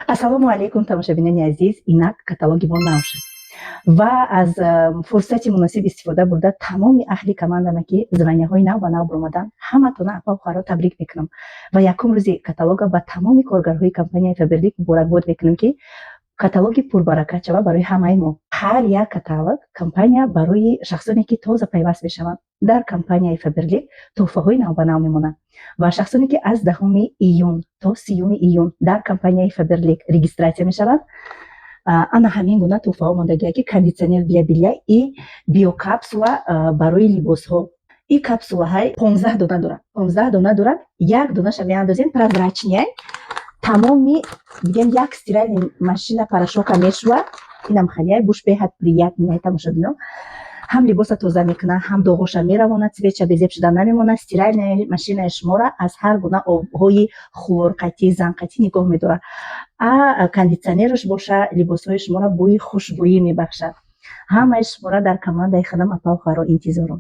ассалому алайкум тамошобинони азиз, инак каталоги мо нав шуд ва аз фурсати муносиб истифода бурда тамоми аҳли командаме ки званяҳои нав ба нав буромаданд ҳаматона апа ухаро табрик мекунам ва якум рӯзи каталога ба тамоми коргарҳои компанияи Фаберлик муборакбод мекунем ки каталоги пурбаракат шава барои ҳамаи мо. ҳар як каталог компания барои шахсоне ки тоза пайваст мешаванд дар компанияи Фаберлик тӯҳфаҳои нав ба нав мемонанд ва шахсоне ки аз 10 июн то 30 июн дар компанияи Фаберлик регистратсия мешаванд, ана ҳамин гуна тӯҳфаҳо мондагия ки кондитсионер для белья и биокапсула барои либосҳо. И капсулаҳай 15 дона дорад. 15 дона дорад. Як донаша меандозем прозрачняй. Тамоми бигем як стиральная машина порошока мешва. Инам халияй буш беҳад приятная тамошобино. ҳам либоса тоза мекунад, ҳам доғоша меравонад, цвеча безеб шуда намемонад. Стиральная машина шумора аз ҳар гуна обҳои хлорқатӣ, занқатӣ нигоҳ медорад. Кондитсионераш боша либосҳои шумора бӯи хушбӯӣ мебахшад. ҳамаи шумора дар командаи хадам апа ухаро интизорум.